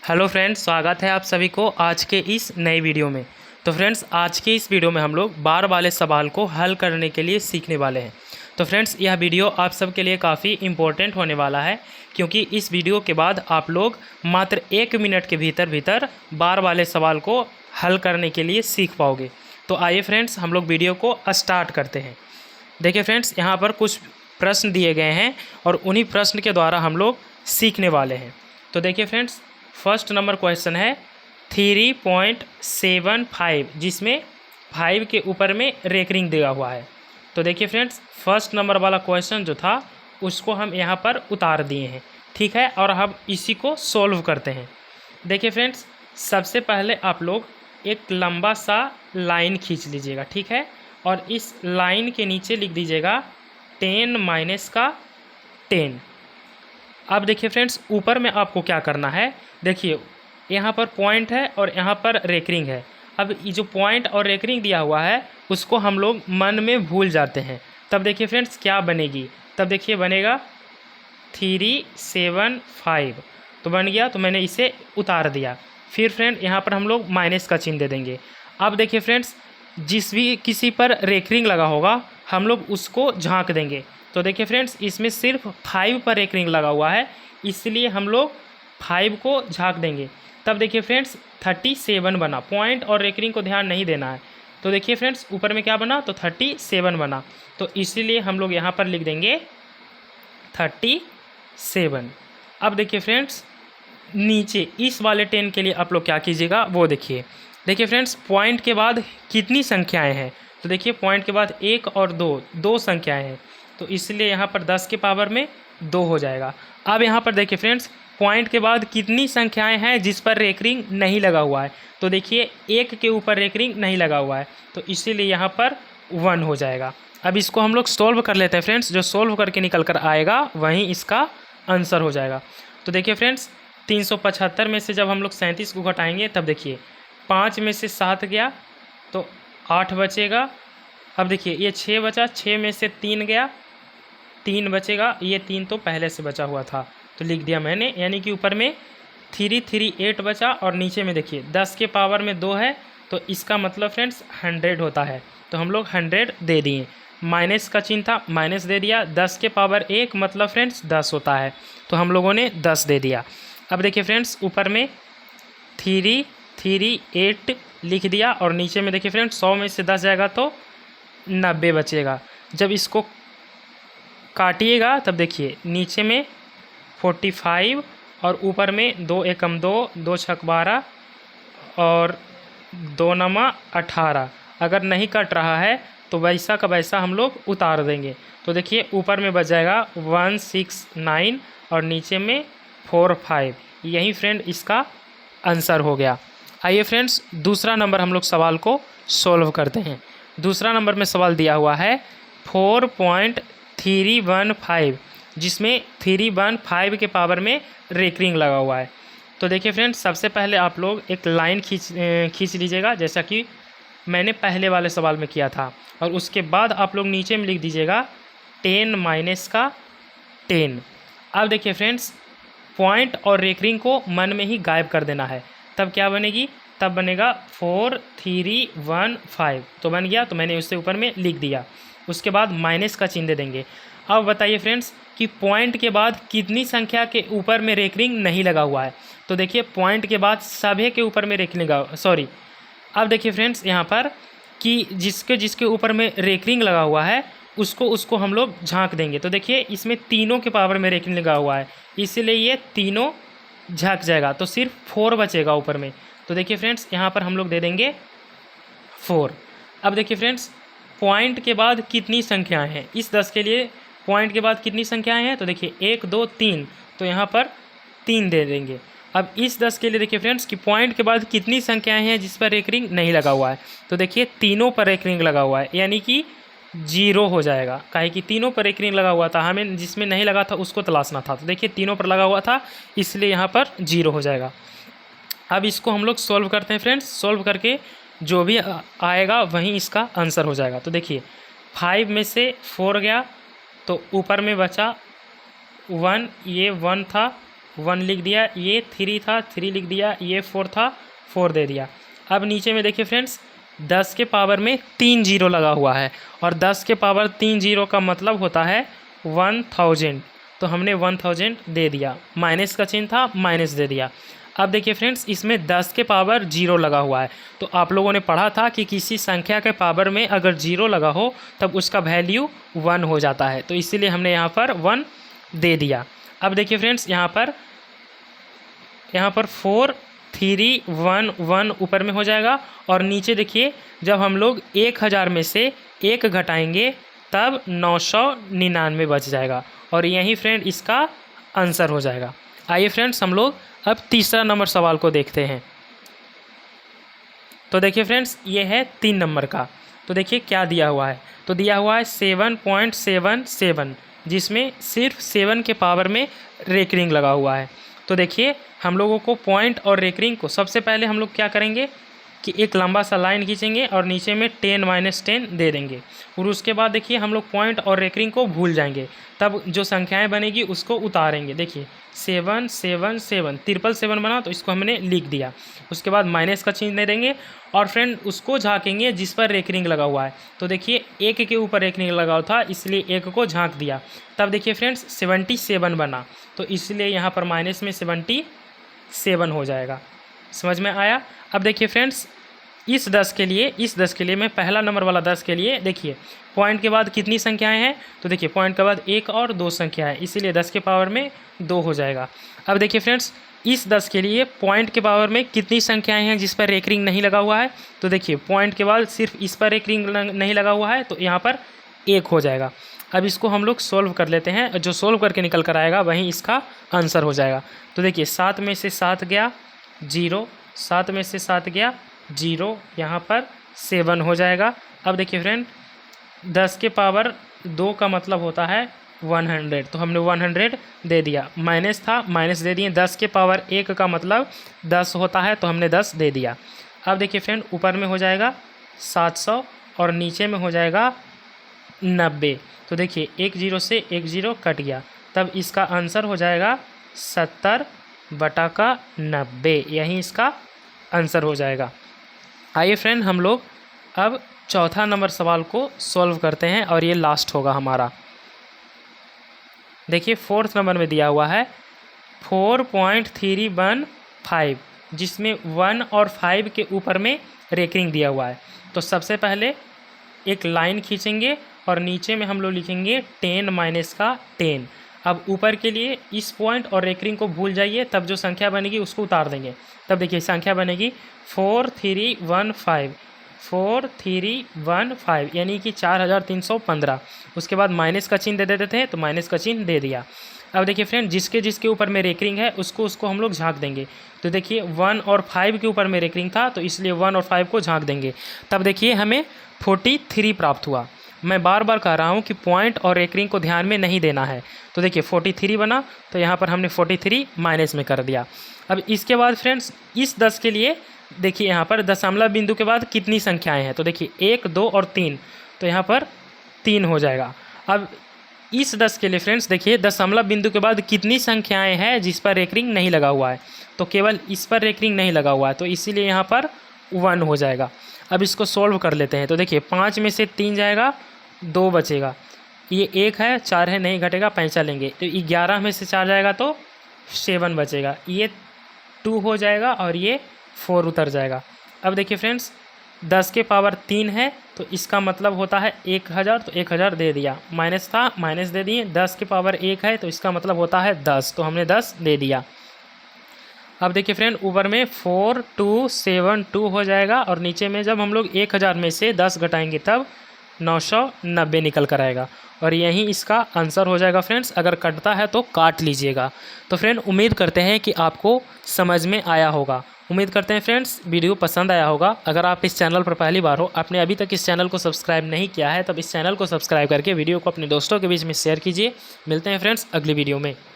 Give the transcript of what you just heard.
Hello friends, स्वागत है आप सभी को आज के इस नए वीडियो में। तो फ्रेंड्स, आज के इस वीडियो में हम लोग बार वाले सवाल को हल करने के लिए सीखने वाले हैं। तो फ्रेंड्स, यह वीडियो आप सब के लिए काफ़ी इम्पोर्टेंट होने वाला है, क्योंकि इस वीडियो के बाद आप लोग मात्र 1 मिनट के भीतर बार वाले सवाल को हल करने के लिए सीख पाओगे। तो आइए फ्रेंड्स, हम लोग वीडियो को स्टार्ट करते हैं। देखिए फ्रेंड्स, यहाँ पर कुछ प्रश्न दिए गए हैं और उन्हीं प्रश्न के द्वारा हम लोग सीखने वाले हैं। तो देखिए फ्रेंड्स, फर्स्ट नंबर क्वेश्चन है 3.75, जिसमें 5 के ऊपर में रेकरिंग दिया हुआ है। तो देखिए फ्रेंड्स, फर्स्ट नंबर वाला क्वेश्चन जो था उसको हम यहाँ पर उतार दिए हैं, ठीक है। और हम इसी को सॉल्व करते हैं। देखिए फ्रेंड्स, सबसे पहले आप लोग एक लंबा सा लाइन खींच लीजिएगा, ठीक है। और इस लाइन के नीचे लिख दीजिएगा 10 माइनस का 10। अब देखिए फ्रेंड्स, ऊपर में आपको क्या करना है, देखिए यहाँ पर पॉइंट है और यहाँ पर रेकरिंग है। अब ये जो पॉइंट और रेकरिंग दिया हुआ है उसको हम लोग मन में भूल जाते हैं। तब देखिए फ्रेंड्स क्या बनेगी, तब देखिए बनेगा 375। तो बन गया, तो मैंने इसे उतार दिया। फिर फ्रेंड यहाँ पर हम लोग माइनस का चिन्ह दे देंगे। अब देखिए फ्रेंड्स, जिस भी किसी पर रेकरिंग लगा होगा हम लोग उसको झांक देंगे। तो देखिए फ्रेंड्स, इसमें सिर्फ 5 पर रेकरिंग लगा हुआ है, इसलिए हम लोग 5 को झांक देंगे। तब देखिए फ्रेंड्स 37 बना। पॉइंट और रेकरिंग को ध्यान नहीं देना है। तो देखिए फ्रेंड्स, ऊपर में क्या बना, तो 37 बना। तो इसीलिए हम लोग यहाँ पर लिख देंगे 37। अब देखिए फ्रेंड्स, नीचे इस वाले 10 के लिए आप लोग क्या कीजिएगा वो देखिए। देखिए फ्रेंड्स, पॉइंट के बाद कितनी संख्याएं हैं, तो देखिए पॉइंट के बाद 1 और 2 संख्याएं हैं, तो इसलिए यहाँ पर 10 के पावर में 2 हो जाएगा। अब यहाँ पर देखिए फ्रेंड्स, पॉइंट के बाद कितनी संख्याएं हैं जिस पर रेकरिंग नहीं लगा हुआ है, तो देखिए 1 के ऊपर रेकरिंग नहीं लगा हुआ है, तो इसीलिए यहाँ पर 1 हो जाएगा। अब इसको हम लोग सॉल्व कर लेते हैं फ्रेंड्स। जो सॉल्व करके निकल कर आएगा वहीं इसका आंसर हो जाएगा। तो देखिए फ्रेंड्स, 375 में से जब हम लोग 37 को घटाएंगे तब देखिए 5 में से 7 गया तो 8 बचेगा। अब देखिए ये 6 बचा, 6 में से 3 गया, 3 बचेगा। ये 3 तो पहले से बचा हुआ था तो लिख दिया मैंने, यानी कि ऊपर में 338 बचा और नीचे में देखिए 10 के पावर में 2 है, तो इसका मतलब फ्रेंड्स 100 होता है। तो हम लोग 100 दे दिए। माइनस का चिन्ह था, माइनस दे दिया। 10 के पावर 1 मतलब फ्रेंड्स 10 होता है, तो हम लोगों ने 10 दे दिया। अब देखिए फ्रेंड्स, ऊपर में 338 लिख दिया और नीचे में देखिए फ्रेंड्स 100 में से 10 जाएगा तो 90 बचेगा। जब इसको काटिएगा तब देखिए नीचे में 45 और ऊपर में 2 एकम 2, 2 छक 12 और 2 नमा 18। अगर नहीं कट रहा है तो वैसा का वैसा हम लोग उतार देंगे। तो देखिए ऊपर में बच जाएगा 169 और नीचे में 45। यही फ्रेंड इसका आंसर हो गया। आइए फ्रेंड्स, दूसरा नंबर हम लोग सवाल को सॉल्व करते हैं। दूसरा नंबर में सवाल दिया हुआ है 4.315, जिसमें 315 के पावर में रेकरिंग लगा हुआ है। तो देखिए फ्रेंड्स, सबसे पहले आप लोग एक लाइन खींच लीजिएगा, जैसा कि मैंने पहले वाले सवाल में किया था। और उसके बाद आप लोग नीचे में लिख दीजिएगा 10 माइनस का 10। अब देखिए फ्रेंड्स, पॉइंट और रेकरिंग को मन में ही गायब कर देना है। तब क्या बनेगी, तब बनेगा 4315। तो बन गया, तो मैंने उससे ऊपर में लिख दिया। उसके बाद माइनस का चिन्ह दे देंगे। अब बताइए फ्रेंड्स कि पॉइंट के बाद कितनी संख्या के ऊपर में रेकरिंग नहीं लगा हुआ है, तो देखिए पॉइंट के बाद सभी के ऊपर में रेकरिंग अब देखिए फ्रेंड्स यहाँ पर कि जिसके ऊपर में रेकरिंग लगा हुआ है उसको हम लोग झांक देंगे। तो देखिए इसमें तीनों के पावर में रेकरिंग लगा हुआ है, इसीलिए ये तीनों झांक जाएगा, तो सिर्फ 4 बचेगा ऊपर में। तो देखिए फ्रेंड्स यहाँ पर हम लोग दे देंगे 4। अब देखिए फ्रेंड्स, पॉइंट के बाद कितनी संख्याएं हैं, इस 10 के लिए पॉइंट के बाद कितनी संख्याएं हैं, तो देखिए 1 2 3, तो यहाँ पर 3 दे देंगे। अब इस 10 के लिए देखिए फ्रेंड्स कि पॉइंट के बाद कितनी संख्याएं हैं जिस पर रेकरिंग नहीं लगा हुआ है, तो देखिए तीनों पर रेकरिंग लगा हुआ है, यानी कि 0 हो जाएगा। काहे कि तीनों पर रेकरिंग लगा हुआ था, हमें जिसमें नहीं लगा था उसको तलाशना था। तो देखिए तीनों पर लगा हुआ था, इसलिए यहाँ पर 0 हो जाएगा। अब इसको हम लोग सॉल्व करते हैं फ्रेंड्स। सॉल्व करके जो भी आएगा वहीं इसका आंसर हो जाएगा। तो देखिए 5 में से 4 गया तो ऊपर में बचा 1, ये 1 था, 1 लिख दिया, ये 3 था 3 लिख दिया, ये 4 था 4 दे दिया। अब नीचे में देखिए फ्रेंड्स 10 के पावर में 3 जीरो लगा हुआ है और 10 के पावर 3 जीरो का मतलब होता है 1000, तो हमने 1000 दे दिया, माइनस का चिन्ह था माइनस दे दिया। अब देखिए फ्रेंड्स इसमें 10 के पावर 0 लगा हुआ है, तो आप लोगों ने पढ़ा था कि किसी संख्या के पावर में अगर 0 लगा हो तब उसका वैल्यू 1 हो जाता है, तो इसीलिए हमने यहाँ पर 1 दे दिया। अब देखिए फ्रेंड्स यहाँ पर 4 3 1 1 ऊपर में हो जाएगा और नीचे देखिए जब हम लोग 1000 में से 1 घटाएंगे तब 999 बच जाएगा और यही फ्रेंड इसका आंसर हो जाएगा। आइए फ्रेंड्स हम लोग अब तीसरा नंबर सवाल को देखते हैं। तो देखिए फ्रेंड्स ये है 3 नंबर का। तो देखिए क्या दिया हुआ है, तो दिया हुआ है 7.77 जिसमें सिर्फ 7 के पावर में रेकरिंग लगा हुआ है। तो देखिए हम लोगों को पॉइंट और रेकरिंग को सबसे पहले हम लोग क्या करेंगे कि एक लंबा सा लाइन खींचेंगे और नीचे में 10 - 10 दे देंगे और उसके बाद देखिए हम लोग पॉइंट और रेकरिंग को भूल जाएंगे, तब जो संख्याएं बनेगी उसको उतारेंगे। देखिए 7 7 7 777 बना, तो इसको हमने लिख दिया। उसके बाद माइनस का चिन्ह दे देंगे और फ्रेंड उसको झाँकेंगे जिस पर रेकरिंग लगा हुआ है। तो देखिए 1 के ऊपर रेकरिंग लगा हुआ था इसलिए 1 को झाँक दिया, तब देखिए फ्रेंड्स 77 बना, तो इसलिए यहाँ पर माइनस में 77 हो जाएगा। समझ में आया। अब देखिए फ्रेंड्स इस 10 के लिए मैं पहला नंबर वाला 10 के लिए देखिए पॉइंट के बाद कितनी संख्याएं हैं, तो देखिए पॉइंट के बाद 1 और 2 संख्याएं, इसीलिए 10 के पावर में 2 हो जाएगा। अब देखिए फ्रेंड्स इस 10 के लिए पॉइंट के पावर में कितनी संख्याएं हैं जिस पर रेकरिंग नहीं लगा हुआ है, तो देखिए पॉइंट के बाद सिर्फ इस पर रेकरिंग नहीं लगा हुआ है, तो यहाँ पर 1 हो जाएगा। अब इसको हम लोग सोल्व कर लेते हैं, जो सोल्व करके निकल कर आएगा वहीं इसका आंसर हो जाएगा। तो देखिए 7 में से 7 गया 0, 7 में से 7 गया 0, यहाँ पर 7 हो जाएगा। अब देखिए फ्रेंड 10 के पावर 2 का मतलब होता है 100, तो हमने 100 दे दिया, माइनस था माइनस दे दिए। 10 के पावर 1 का मतलब 10 होता है, तो हमने 10 दे दिया। अब देखिए फ्रेंड ऊपर में हो जाएगा 700 और नीचे में हो जाएगा 90, तो देखिए 1 0 से 1 0 कट गया, तब इसका आंसर हो जाएगा 70/90, यही इसका आंसर हो जाएगा। आइए फ्रेंड हम लोग अब चौथा नंबर सवाल को सॉल्व करते हैं और ये लास्ट होगा हमारा। देखिए 4th नंबर में दिया हुआ है 4.315 जिसमें 1 और 5 के ऊपर में रेकरिंग दिया हुआ है। तो सबसे पहले एक लाइन खींचेंगे और नीचे में हम लोग लिखेंगे 10 माइनस का 10। अब ऊपर के लिए इस पॉइंट और रेकरिंग को भूल जाइए, तब जो संख्या बनेगी उसको उतार देंगे, तब देखिए संख्या बनेगी 4315 यानी कि 4315। उसके बाद माइनस का चिन्ह दे देते थे, तो माइनस का चिन्ह दे दिया। अब देखिए फ्रेंड जिसके ऊपर में रेकरिंग है उसको हम लोग झाँक देंगे। तो देखिए 1 और 5 के ऊपर में रेकरिंग था, तो इसलिए 1 और 5 को झाँक देंगे, तब देखिए हमें 43 प्राप्त हुआ। मैं बार बार कह रहा हूँ कि पॉइंट और रेकरिंग को ध्यान में नहीं देना है। तो देखिए 43 बना, तो यहाँ पर हमने 43 माइनस में कर दिया। अब इसके बाद फ्रेंड्स इस 10 के लिए देखिए यहाँ पर दशमलव बिंदु के बाद कितनी संख्याएं हैं, तो देखिए 1 2 और 3, तो यहाँ पर 3 हो जाएगा। अब इस 10 के लिए फ्रेंड्स देखिए दशमलव बिंदु के बाद कितनी संख्याएं हैं जिस पर रेकरिंग नहीं लगा हुआ है, तो केवल इस पर रेकरिंग नहीं लगा हुआ है, तो इसीलिए यहाँ पर 1 हो जाएगा। अब इसको सोल्व कर लेते हैं। तो देखिए 5 में से 3 जाएगा, 2 बचेगा, ये 1 है 4 है नहीं घटेगा, 5 लेंगे, तो 11 में से 4 जाएगा तो 7 बचेगा, ये 2 हो जाएगा और ये 4 उतर जाएगा। अब देखिए फ्रेंड्स 10 के पावर 3 है, तो इसका मतलब होता है 1000, तो 1000 दे दिया, माइनस था माइनस दे दिए। 10 के पावर 1 है, तो इसका मतलब होता है 10, तो हमने 10 दे दिया। अब देखिए फ्रेंड ऊपर में 4272 हो जाएगा और नीचे में जब हम लोग 1000 में से 10 घटाएंगे तब 990 निकल कर आएगा और यही इसका आंसर हो जाएगा। फ्रेंड्स अगर कटता है तो काट लीजिएगा। तो फ्रेंड उम्मीद करते हैं कि आपको समझ में आया होगा। उम्मीद करते हैं फ्रेंड्स वीडियो पसंद आया होगा। अगर आप इस चैनल पर पहली बार हो, आपने अभी तक इस चैनल को सब्सक्राइब नहीं किया है, तब इस चैनल को सब्सक्राइब करके वीडियो को अपने दोस्तों के बीच में शेयर कीजिए। मिलते हैं फ्रेंड्स अगली वीडियो में।